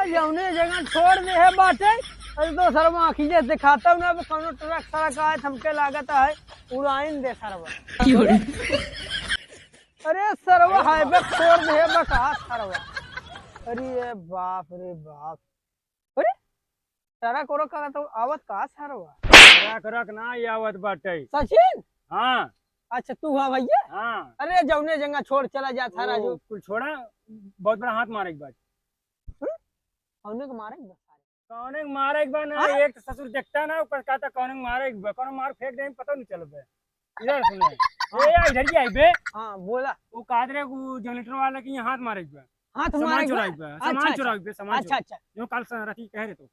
जौने जगह छोड़ दे है बाटे। अरे तो सरवा आखिए दिखाता हूँ ना कौनो ट्रक सड़क आए थमके लागत है उड़ाइन दे सरवा। अरे सरवा हाईवे छोड़ दे है बका सरवा। अरे बाप रे बाप। अरे ट्रक और का तो आवत का सरवा। ट्रक रक ना आवत बाटे। सचिन हाँ अच्छा तू हाँ भैया। हाँ अरे जौने जगह छोड़ चला जा था राजू। कुछ छोड़ा बहुत बड़ा हाथ मारे एक बार। कौने को मारेंगे कौन मारे एक बार ना एक तो ससुर देखता ना ऊपर कहता कौन मारे एक बार कौन मार फेंक दे पता नहीं चल बे। इधर सुने ए इधर ही आई बे। हाँ बोला वो कादरे को जनरेटर वाला की हाथ मारे एक बार। हाथ सामान मारे चुराई पे सामान चुराई पे सामान अच्छा अच्छा जो कल रखी कह रहे तो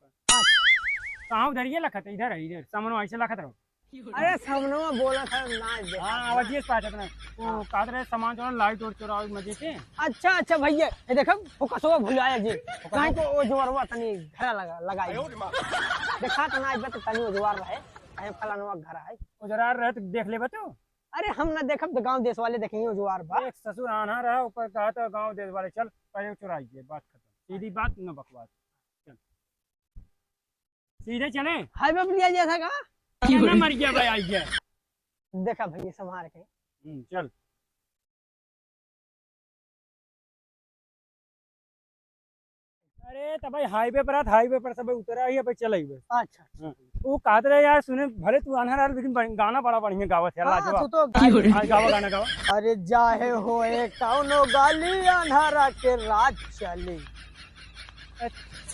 कहाँ उधर ये लखत है इधर है इधर सामान ऐसे लखत रहो। अरे सामने बोला था ना दे। हाँ आवाज ये पाता था वो कादरे सामान चुरा लाइट और चुरा मजे से। अच्छा अच्छा भैया ये देखो फोकसवा भुलाया जी कहीं को ओ जोरवा तनी घर लगाई देखा त ना आइबे त तनी ओ जोर रहे कहीं फलानवा घर है वो जरा रहे तो देख ले बतो। अरे हम ना देखब तो गांव देश वाले देखेंगे ओ जोर बा। एक ससुर आना रहा ऊपर कहा था गांव देश वाले चल पहले चुराइए बात खत्म सीधी बात न बकवास चल सीधे चले हाईवे पर लिया जैसा का ना मर गया भाई आई गया। देखा भैया संभाल के चल अरे तब भाई हाईवे पर हाईवे पर सब उतरा ही पे चल ही अच्छा वो कहत रहे यार सुने भले तू आना रहा लेकिन गाना बड़ा बढ़िया गावत है लाजवाब। तो गावा गाना गावा। अरे जाहे होए कौनो गाली अंधारा के राज चली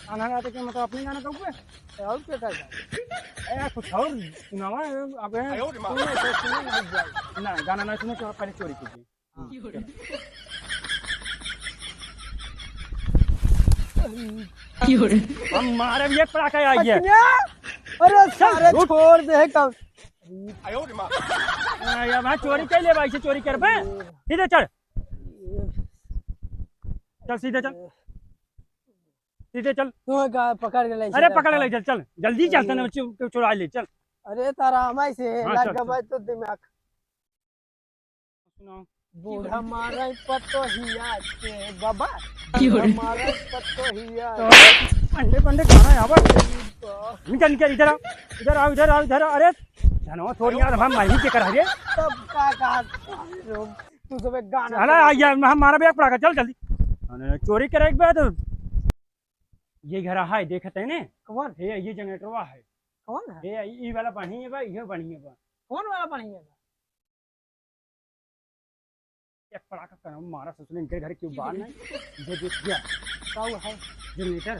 आना रहा के मतलब अपने गाना गाऊंगे और क्या कर यार कुछ और सुनावा अब ना गाना ना सुने तो पहले चोरी कीजिए। हम मारे भी एक पटाखा आई है। अरे सारे छोड़ दे कब यार चोरी कर ले भाई से चोरी कर बे सीधे चल चल सीधे चल सीधे चल तू का पकड़ के ले अरे पकड़ ले चल चल जल्दी चलते ना चुरा ले चल। अरे तारा हमारे से हाँ, लग गए तो दिमाग सुनाओ बूढ़ा मारा पतो हिया के बाबा मारा पतो हिया पंडे पंडे खाना यहाँ पर निकल निकल इधर आओ इधर आओ इधर आओ इधर आओ। अरे जानो थोड़ी यार हम माही के करा रे तब का कहा तू सब एक गाना चला आइए हम हमारा भी पड़ा चल जल्दी चोरी करे एक बार ये घर है देखते हैं ना कौन ये जनरेटरवा है कौन है ये वाला बढ़िया है भाई ये बढ़िया बा कौन वाला पानी है एक पड़ाका कर मारा ससुर इनके घर क्यों बाहर नहीं ये देख गया क्या है जनरेटर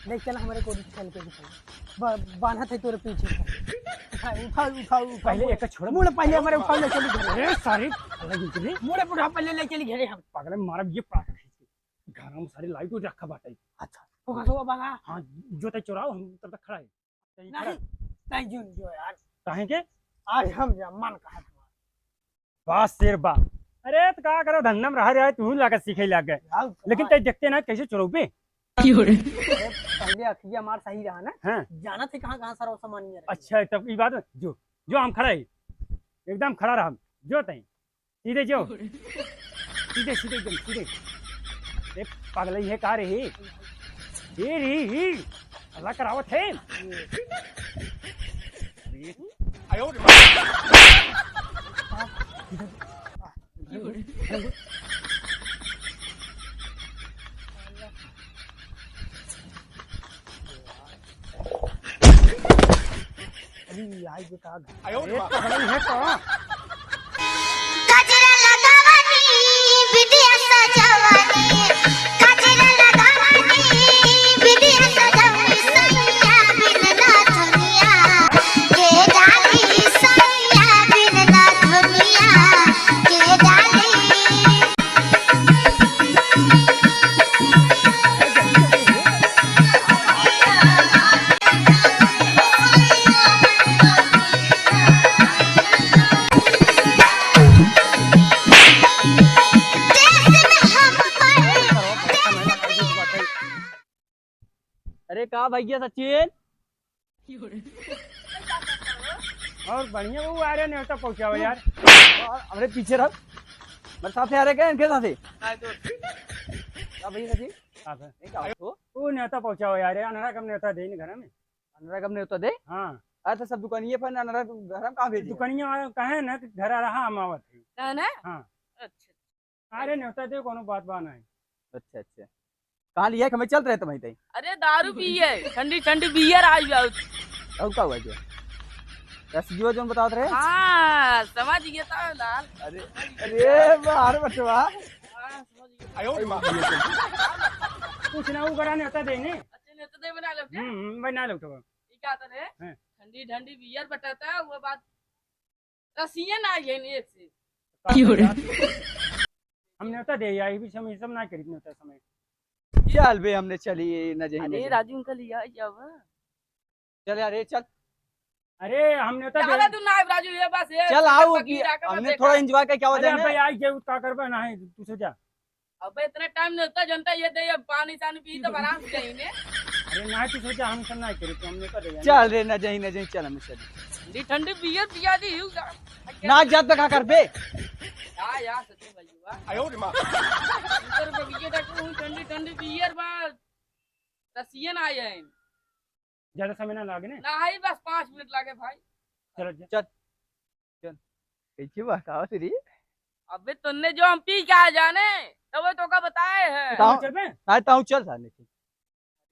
देख चल हमारे को चल के दिखा बांधा थे तेरे पीछे उठा उठा पहले एक छोड़ मुड़े पहले हमारे उठा ले चली घर अरे सारे अलग इतने मुड़े उठा पहले ले चली घरे हम पागल मारा ये पड़ाका खींच घर में सारी लाइट उठ रखा बाटे। अच्छा वो कसो बागा हाँ जो तय चुराओ हम तब तक खड़ा है नहीं नहीं जो जो यार कहें के आज हम जा मन कहा बस शेर बा। अरे तो क्या करो धंधा में रह रहा है तू लाकर सीखे लग गए लेकिन तय देखते ना कैसे चुराओ पे पहले अखिया मार सही रहा ना हाँ जाना थे कहाँ कहाँ सारा सामान नहीं अच्छा तब ये बात जो जो हम खड़ा है एकदम खड़ा रहा जो तय सीधे जो सीधे सीधे एकदम सीधे अरे पागल है कहा रे ही अल्लाह करावत है अरे आई जो कहा पागल है कहाँ गजरा लगावनी विद्या सजावनी गजरा लगावनी विद्या सजावनी सैया बिन ना दुनिया के डाली सैया बिन ना दुनिया के डाली अरे कहा भैया सचिन और बढ़िया वो आ रहे नहीं पहुंचाओ यार हमारे पीछे रह मेरे साथ आ रहे क्या इनके साथ भैया सचिन आप है। नहीं का हो वो न्योता पहुंचाओ यार, अनहरा कम न्योता दे नहीं घर में। अनरा कब नहीं होता दे हाँ अच्छा सब दुकानिए पर अनरा घर में कहाँ भेजी दुकनिया वाला कहे ना कि घर आ रहा हम आवत है। है ना? हाँ अच्छा। अरे न्योता दे कोनो बात बाना है। अच्छा अच्छा कहाँ लिया है हमें चल रहे तुम्हें तई अरे दारू पी है, ठंडी ठंडी बियर आई जाओ। और का हुआ क्या रसजियो जो बताओ रहे हाँ समझ गया था लाल। अरे अरे बाहर बटवा हाँ समझ गया। कुछ ना वो करा न्योता दे ने। अच्छे ने तो दे बना लो क्या? बना लो तो। ये क्या था रे? हैं। ठंडी ठंडी बियर बताता है वो बात। रसियन आई है एक से। हम न्योता दे आई भी समय सब ना करी न्योता समय। चल बे हमने चली न जही अरे राजू अंकल लिया जब चल यार चल अरे हम न्योता क्या दे। तू ना राजू ये बस ये चल आओ फकीर कि आके मैं हमने देखा। थोड़ा एंजॉय कर क्या अरे वजह भाई है आई के का करबा ना है तू से जा। अबे इतना टाइम नहीं होता जनता ये दे ये पानी सानी पी तो आराम से जाई ने। अरे ना तू से जा हम सब ना करी तो हमने कर दिया। चल रे न जही चल हमने चली ठंडी ठंडी बियर पिया दी हूं ना जात पे का कर बे यार सच्ची भाई वाह आयो रे मां इधर पे बियर डाकू ठंडी ठंडी बियर बा रसियन आए हैं ज्यादा समय ना लागे ने। ना आई बस 5 मिनट लागे भाई। चलो जा। कैसी बात आओ तेरी अबे तुमने जो हम पी क्या जाने तो वो तो का बताए है। बताओ। चल बे। ना ताऊ चल सामने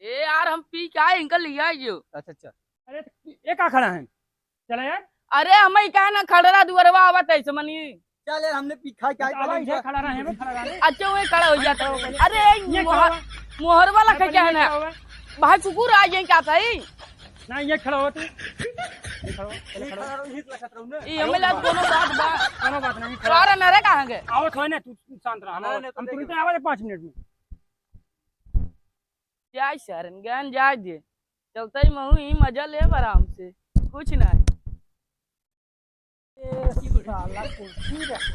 ए यार हम पी क्या अंकल लिया जो। अच्छा चल अरे ये का खड़ा है चला यार। अरे हमें क्या ना खड़रा दुअरवा आवत है समनी। चल यार हमने पीखा क्या अब इधर खड़ा रहे में खड़ा रहे। अच्छा वो खड़ा हो जाता है। अरे ये खड़ा हुआ। मोहर वाला पहले क्या है ये ना खड़ा हुआ। भाई कुकुर आ जाए क्या था ही ना ये खड़ा हो तू। ये खड़ा हो पहले खड़ा हो। ये हमें लग दोनों बात बा कोनो बात नहीं खड़ा। और नरे कहां गए आवत हो ना तू शांत रह। ना, ना, हम तो तुरंत आवाज 5 मिनट में। क्या शरण ज्ञान जा दे चलता ही महू ही मजा ले आराम से कुछ ना साला कुर्सी रखे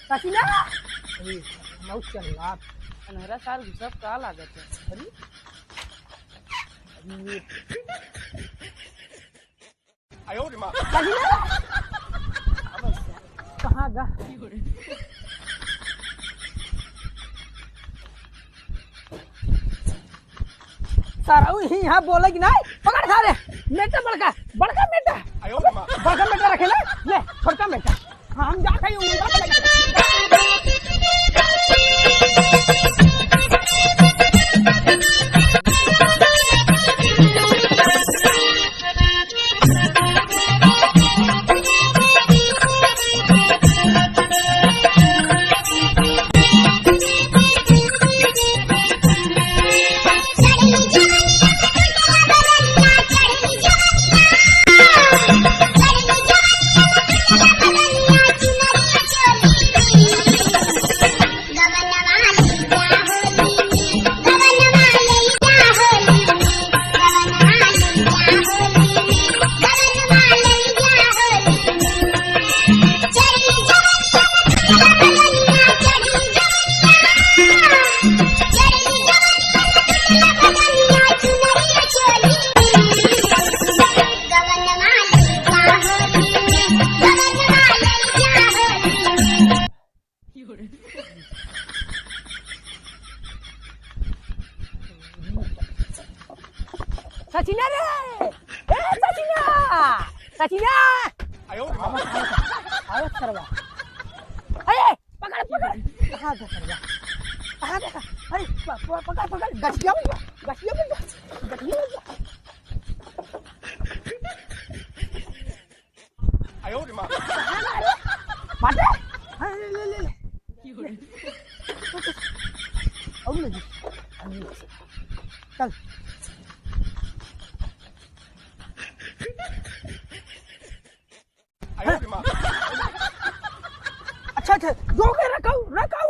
सचिना अरे मौत चल रहा अनहरा साल सब का लागत है। अरे सचिना कहाँ गा सारा ही यहाँ बोले कि नहीं पकड़ खा रे मेटा बड़का बड़का मेटा बड़का मेटा रखे ना ले छोटा मेटा हाँ हम जाते हैं सचिना रे ए सचिना सचिना आयो सरवा अरे पकड़ पकड़ कहाँ था सरवा कहाँ था अरे पकड़ पकड़ गठिया में गठिया में माटे अरे ले ले ले अब लगी चल अच्छा अच्छा दो के रखाओ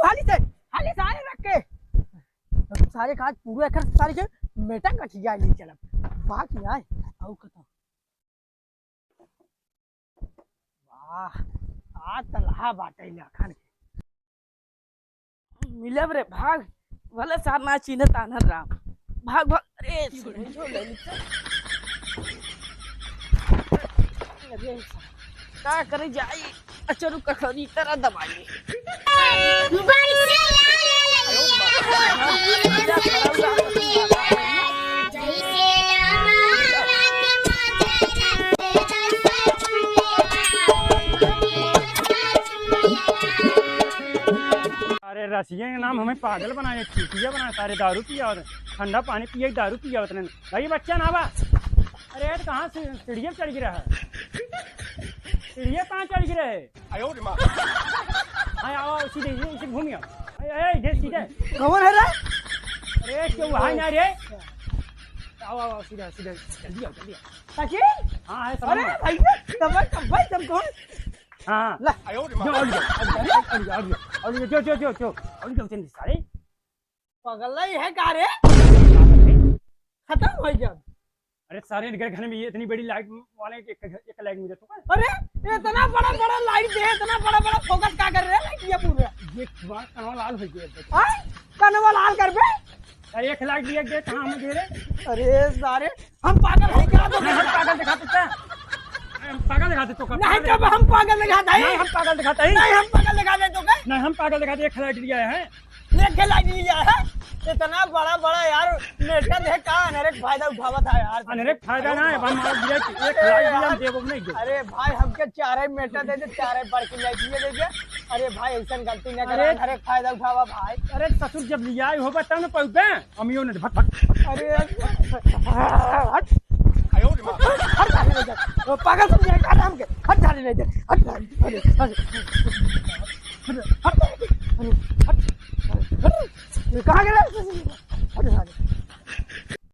हाली से आए रख के सारे काज पूरे कर सारे के मेटा कठिया नहीं चला बाकी आए आओ कथा वाह आज तलहा बाटे लखन मिलब रे भाग भले सार ना चिन्ह तानर राम भाग भाग अरे जो ले लिखा अरे का करे जाई अच्छा रुक खरी तरह दबाई अरे रसिया के नाम हमें पागल बनाए, चूतिया बनाए, सारे दारू पिया होते, ठंडा पानी पिए दारू पिया होते। भाई बच्चा ना बा, अरे यार कहाँ से सीढ़िया चढ़ गिरा है, सीढ़िया कहाँ चढ़ गिरा है? हाँ आओ सीधे इसे घूमिए, इधर सीधे। कौन है रे? अरे क्यों वहाँ ना रे? आओ आओ सीधा सीधा जल्दी आओ जल्दी आओ। सचिन? हाँ है अरे सब। भाई सब कौन? हाँ ला जो जल्दी सारे पगल ही है का रे? खत्म हो गया। अरे सारे घर में ये इतनी बड़ी लाइट वाले एक लाइट मुझे तो अरे इतना बड़ा बड़ा लाइट दे, इतना बड़ा बड़ा फोकस क्या कर रहे हैं लाइट ये पूरा? ये बात कहाँ लाल हो गया? हां कनवा लाल कर बे। अरे एक लाइट दिया दे कहाँ हमें दे रहे? अरे सारे हम पागल है क्या? तो नहीं हम पागल दिखाते हैं, हम पागल दिखाते तो नहीं जब हम पागल दिखाते हैं, नहीं हम पागल दिखाते हैं, नहीं हम पागल दिखाते तो क्या? नहीं हम पागल दिखाते एक लाइट दिया है। लेके लाइट लिया है इतना बड़ा बड़ा यार नेटन है का अनेक फायदा उठावा था यार। अनेक फायदा ना है, हम दिया एक लाइट दिया देवो नहीं दो। अरे भाई हमके चारे मेटर दे दे, चारे पर की लाइट दे दे। अरे भाई ऐसा गलती ना करे, हर एक फायदा उठावा भाई। अरे ससुर जब लिया हो तब ना पहुंचे अमियों ने भट भट। अरे हट हट जाने नहीं दे, वो पागल समझे का नाम के हट जाने नहीं दे, हट कहाँ गए? हट